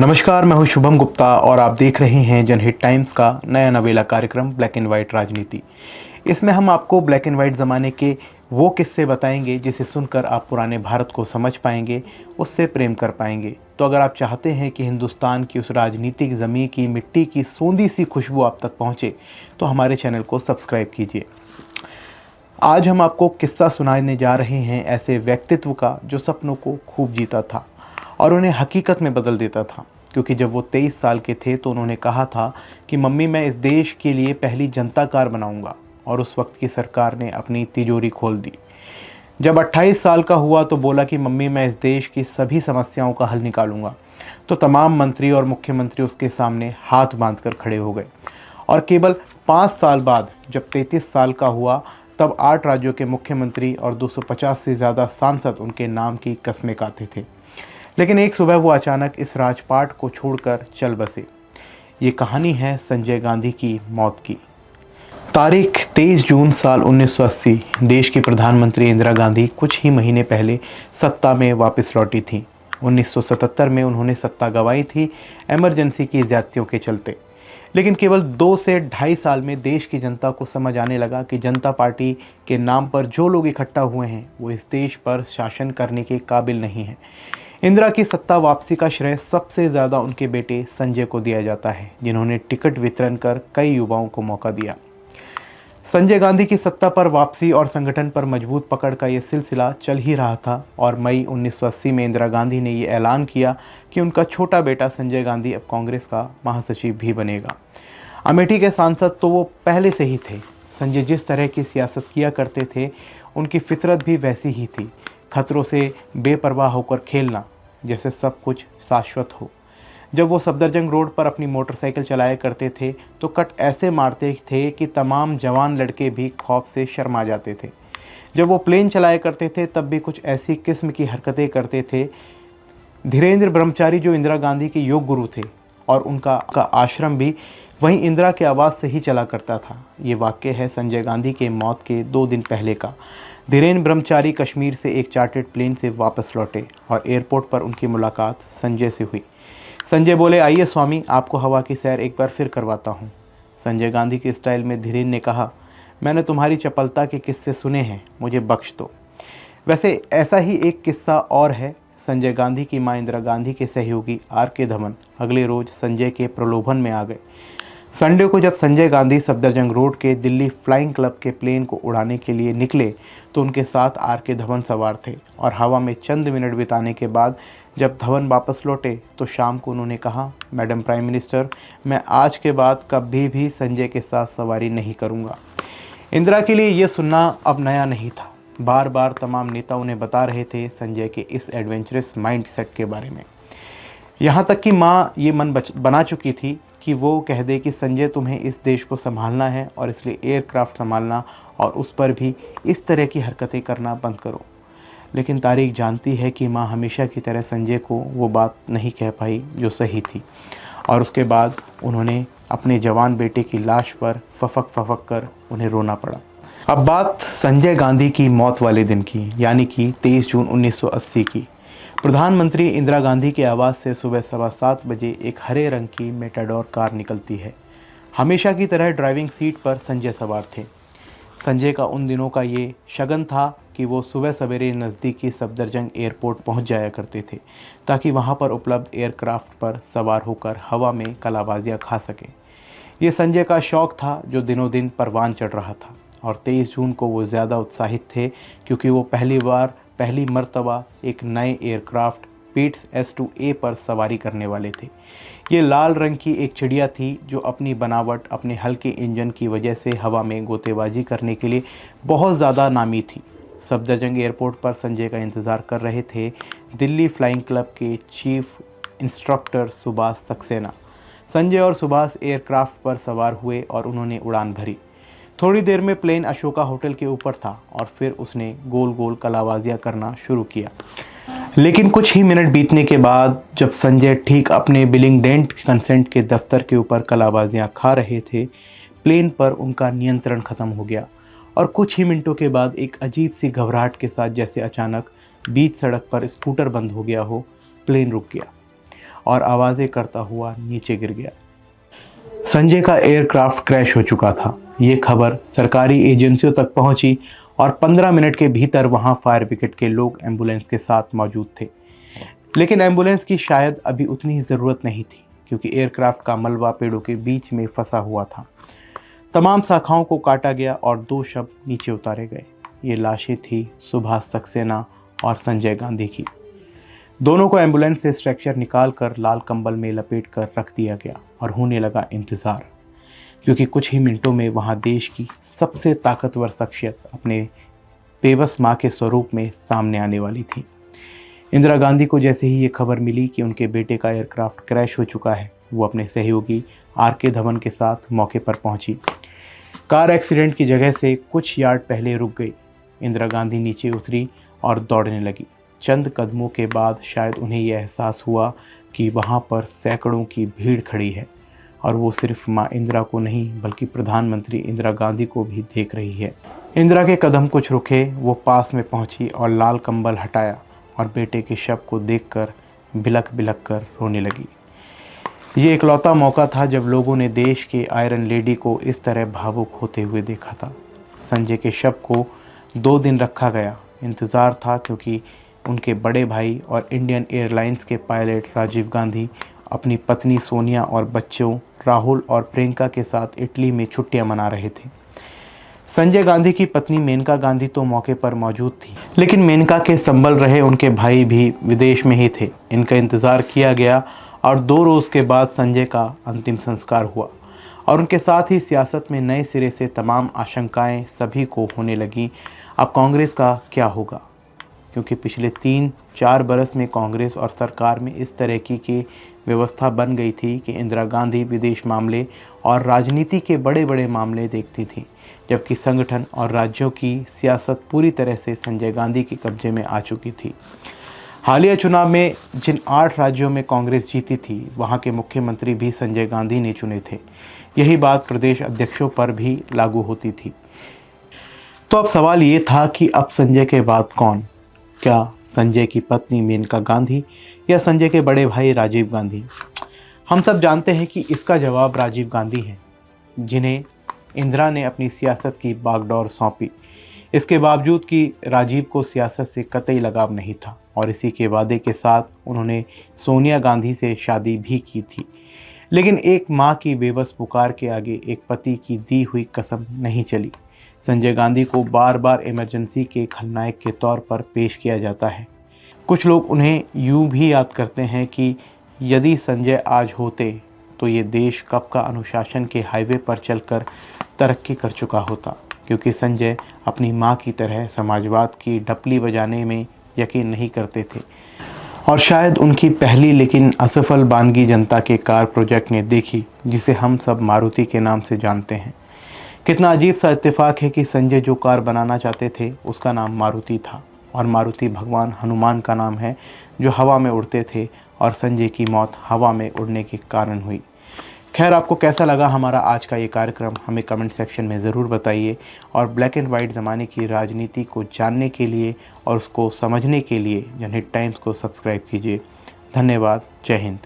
नमस्कार, मैं हूं शुभम गुप्ता और आप देख रहे हैं जनहित टाइम्स का नया नवेला कार्यक्रम ब्लैक एंड वाइट राजनीति। इसमें हम आपको ब्लैक एंड वाइट ज़माने के वो किस्से बताएंगे जिसे सुनकर आप पुराने भारत को समझ पाएंगे, उससे प्रेम कर पाएंगे। तो अगर आप चाहते हैं कि हिंदुस्तान की उस राजनीतिक ज़मीन की मिट्टी की सोंधी सी खुशबू आप तक पहुँचे, तो हमारे चैनल को सब्सक्राइब कीजिए। आज हम आपको किस्सा सुनाने जा रहे हैं ऐसे व्यक्तित्व का जो सपनों को खूब जीता था और उन्हें हकीकत में बदल देता था। क्योंकि जब वो 23 साल के थे तो उन्होंने कहा था कि मम्मी, मैं इस देश के लिए पहली जनता कार बनाऊंगा, और उस वक्त की सरकार ने अपनी तिजोरी खोल दी। जब 28 साल का हुआ तो बोला कि मम्मी, मैं इस देश की सभी समस्याओं का हल निकालूंगा। तो तमाम मंत्री और मुख्यमंत्री उसके सामने हाथ बांधकर खड़े हो गए। और केवल 5 साल बाद जब 33 साल का हुआ तब 8 राज्यों के मुख्यमंत्री और 250 से ज़्यादा सांसद उनके नाम की कस्में खाते थे। लेकिन एक सुबह वो अचानक इस राजपाट को छोड़कर चल बसे। ये कहानी है संजय गांधी की मौत की। तारीख 23 जून साल 1980। देश की प्रधानमंत्री इंदिरा गांधी कुछ ही महीने पहले सत्ता में वापस लौटी थीं। 1977 में उन्होंने सत्ता गंवाई थी इमरजेंसी की ज़्यादतियों के चलते। लेकिन केवल 2 से ढाई साल में देश की जनता को समझ आने लगा कि जनता पार्टी के नाम पर जो लोग इकट्ठा हुए हैं वो इस देश पर शासन करने के काबिल नहीं हैं। इंदिरा की सत्ता वापसी का श्रेय सबसे ज़्यादा उनके बेटे संजय को दिया जाता है, जिन्होंने टिकट वितरण कर कई युवाओं को मौका दिया। संजय गांधी की सत्ता पर वापसी और संगठन पर मजबूत पकड़ का ये सिलसिला चल ही रहा था और मई 1980 में इंदिरा गांधी ने ये ऐलान किया कि उनका छोटा बेटा संजय गांधी अब कांग्रेस का महासचिव भी बनेगा। अमेठी के सांसद तो वो पहले से ही थे। संजय जिस तरह की सियासत किया करते थे उनकी फितरत भी वैसी ही थी, खतरों से बेपरवाह होकर खेलना, जैसे सब कुछ शाश्वत हो। जब वो सफदरजंग रोड पर अपनी मोटरसाइकिल चलाया करते थे तो कट ऐसे मारते थे कि तमाम जवान लड़के भी खौफ से शर्मा जाते थे। जब वो प्लेन चलाया करते थे तब भी कुछ ऐसी किस्म की हरकतें करते थे। धीरेन्द्र ब्रह्मचारी जो इंदिरा गांधी के योग गुरु थे और उनका आश्रम भी वहीं इंदिरा के आवाज़ से ही चला करता था। ये वाक़या है संजय गांधी के मौत के 2 दिन पहले का। धीरेन्द्र ब्रह्मचारी कश्मीर से एक चार्टर्ड प्लेन से वापस लौटे और एयरपोर्ट पर उनकी मुलाकात संजय से हुई। संजय बोले, आइए स्वामी, आपको हवा की सैर एक बार फिर करवाता हूँ। संजय गांधी के स्टाइल में धीरेन्द्र ने कहा, मैंने तुम्हारी चपलता के किस्से सुने हैं, मुझे बख्श दो। वैसे ऐसा ही एक किस्सा और है। संजय गांधी की मां इंदिरा गांधी के सहयोगी आर.के. धवन अगले रोज संजय के प्रलोभन में आ गए। संडे को जब संजय गांधी सफदरजंग रोड के दिल्ली फ्लाइंग क्लब के प्लेन को उड़ाने के लिए निकले तो उनके साथ आर.के. धवन सवार थे और हवा में चंद मिनट बिताने के बाद जब धवन वापस लौटे तो शाम को उन्होंने कहा, मैडम प्राइम मिनिस्टर, मैं आज के बाद कभी भी संजय के साथ सवारी नहीं करूंगा। इंदिरा के लिए ये सुनना अब नया नहीं था। बार बार तमाम नेता उन्हें बता रहे थे संजय के इस एडवेंचरस माइंड सेट के बारे में। यहाँ तक कि माँ ये मन बना चुकी थी कि वो कह दे कि संजय, तुम्हें इस देश को संभालना है और इसलिए एयरक्राफ्ट संभालना और उस पर भी इस तरह की हरकतें करना बंद करो। लेकिन तारीख जानती है कि माँ हमेशा की तरह संजय को वो बात नहीं कह पाई जो सही थी और उसके बाद उन्होंने अपने जवान बेटे की लाश पर फफक कर उन्हें रोना पड़ा। अब बात संजय गांधी की मौत वाले दिन की, यानी कि 23 जून 1980 की। प्रधानमंत्री इंदिरा गांधी के आवास से सुबह 7:15 बजे एक हरे रंग की मेटाडोर कार निकलती है। हमेशा की तरह ड्राइविंग सीट पर संजय सवार थे। संजय का उन दिनों का ये शगन था कि वो सुबह सवेरे नज़दीकी सफदरजंग एयरपोर्ट पहुंच जाया करते थे ताकि वहां पर उपलब्ध एयरक्राफ्ट पर सवार होकर हवा में कलाबाजियां खा सकें। ये संजय का शौक़ था जो दिनों दिन परवान चढ़ रहा था और 23 जून को वो ज़्यादा उत्साहित थे क्योंकि वो पहली मर्तबा एक नए एयरक्राफ्ट पीट्स S2A पर सवारी करने वाले थे। ये लाल रंग की एक चिड़िया थी जो अपनी बनावट, अपने हल्के इंजन की वजह से हवा में गोतेबाजी करने के लिए बहुत ज़्यादा नामी थी। सफदरजंग एयरपोर्ट पर संजय का इंतज़ार कर रहे थे दिल्ली फ्लाइंग क्लब के चीफ इंस्ट्रक्टर सुभाष सक्सेना। संजय और सुभाष एयरक्राफ्ट पर सवार हुए और उन्होंने उड़ान भरी। थोड़ी देर में प्लेन अशोका होटल के ऊपर था और फिर उसने गोल गोल कलाबाजियाँ करना शुरू किया। लेकिन कुछ ही मिनट बीतने के बाद जब संजय ठीक अपने बिलिंगडेंट कंसेंट के दफ्तर के ऊपर कलाबाजियाँ खा रहे थे, प्लेन पर उनका नियंत्रण ख़त्म हो गया और कुछ ही मिनटों के बाद एक अजीब सी घबराहट के साथ जैसे अचानक बीच सड़क पर स्कूटर बंद हो गया हो, प्लेन रुक गया और आवाज़ें करता हुआ नीचे गिर गया। संजय का एयरक्राफ्ट क्रैश हो चुका था। ये खबर सरकारी एजेंसियों तक पहुंची और 15 मिनट के भीतर वहां फायर ब्रिगेड के लोग एम्बुलेंस के साथ मौजूद थे। लेकिन एम्बुलेंस की शायद अभी उतनी ज़रूरत नहीं थी, क्योंकि एयरक्राफ्ट का मलबा पेड़ों के बीच में फंसा हुआ था। तमाम शाखाओं को काटा गया और 2 शव नीचे उतारे गए। ये लाशें थी सुभाष सक्सेना और संजय गांधी की। दोनों को एम्बुलेंस से स्ट्रक्चर निकालकर लाल कंबल में लपेट कर रख दिया गया और होने लगा इंतज़ार, क्योंकि कुछ ही मिनटों में वहाँ देश की सबसे ताकतवर शख्सियत अपने बेबस माँ के स्वरूप में सामने आने वाली थी। इंदिरा गांधी को जैसे ही ये खबर मिली कि उनके बेटे का एयरक्राफ्ट क्रैश हो चुका है, वो अपने सहयोगी RK धवन के साथ मौके पर पहुंची। कार एक्सीडेंट की जगह से कुछ यार्ड पहले रुक गई। इंदिरा गांधी नीचे उतरी और दौड़ने लगी। चंद कदमों के बाद शायद उन्हें यह एहसास हुआ कि वहाँ पर सैकड़ों की भीड़ खड़ी है और वो सिर्फ माँ इंदिरा को नहीं बल्कि प्रधानमंत्री इंदिरा गांधी को भी देख रही है। इंदिरा के कदम कुछ रुके, वो पास में पहुंची और लाल कंबल हटाया और बेटे के शव को देखकर बिलख बिलख कर रोने लगी। ये इकलौता मौका था जब लोगों ने देश के आयरन लेडी को इस तरह भावुक होते हुए देखा था। संजय के शव को 2 दिन रखा गया। इंतज़ार था, क्योंकि उनके बड़े भाई और इंडियन एयरलाइंस के पायलट राजीव गांधी अपनी पत्नी सोनिया और बच्चों राहुल और प्रियंका के साथ इटली में छुट्टियां मना रहे थे। संजय गांधी की पत्नी मेनका गांधी तो मौके पर मौजूद थी, लेकिन मेनका के संभल रहे उनके भाई भी विदेश में ही थे। इनका इंतज़ार किया गया और 2 रोज़ के बाद संजय का अंतिम संस्कार हुआ और उनके साथ ही सियासत में नए सिरे से तमाम आशंकाएं सभी को होने लगी। अब कांग्रेस का क्या होगा, क्योंकि पिछले 3-4 बरस में कांग्रेस और सरकार में इस तरह की व्यवस्था बन गई थी कि इंदिरा गांधी विदेश मामले और राजनीति के बड़े बड़े मामले देखती थी, जबकि संगठन और राज्यों की सियासत पूरी तरह से संजय गांधी के कब्जे में आ चुकी थी। हालिया चुनाव में जिन 8 राज्यों में कांग्रेस जीती थी, वहां के मुख्यमंत्री भी संजय गांधी ने चुने थे। यही बात प्रदेश अध्यक्षों पर भी लागू होती थी। तो अब सवाल ये था कि अब संजय के बाद कौन? क्या संजय की पत्नी मेनका गांधी या संजय के बड़े भाई राजीव गांधी? हम सब जानते हैं कि इसका जवाब राजीव गांधी है, जिन्हें इंदिरा ने अपनी सियासत की बागडोर सौंपी। इसके बावजूद कि राजीव को सियासत से कतई लगाव नहीं था और इसी के वादे के साथ उन्होंने सोनिया गांधी से शादी भी की थी। लेकिन एक माँ की बेबस पुकार के आगे एक पति की दी हुई कसम नहीं चली। संजय गांधी को बार बार इमरजेंसी के खलनायक के तौर पर पेश किया जाता है। कुछ लोग उन्हें यूं भी याद करते हैं कि यदि संजय आज होते तो ये देश कब का अनुशासन के हाईवे पर चलकर तरक्की कर चुका होता, क्योंकि संजय अपनी माँ की तरह समाजवाद की ढपली बजाने में यकीन नहीं करते थे और शायद उनकी पहली लेकिन असफल बानगी जनता के कार प्रोजेक्ट ने देखी, जिसे हम सब मारुति के नाम से जानते हैं। कितना अजीब सा इत्तेफाक है कि संजय जो कार बनाना चाहते थे उसका नाम मारुति था और मारुति भगवान हनुमान का नाम है, जो हवा में उड़ते थे और संजय की मौत हवा में उड़ने के कारण हुई। खैर, आपको कैसा लगा हमारा आज का ये कार्यक्रम, हमें कमेंट सेक्शन में ज़रूर बताइए और ब्लैक एंड वाइट ज़माने की राजनीति को जानने के लिए और उसको समझने के लिए जनहित टाइम्स को सब्सक्राइब कीजिए। धन्यवाद। जय हिंद।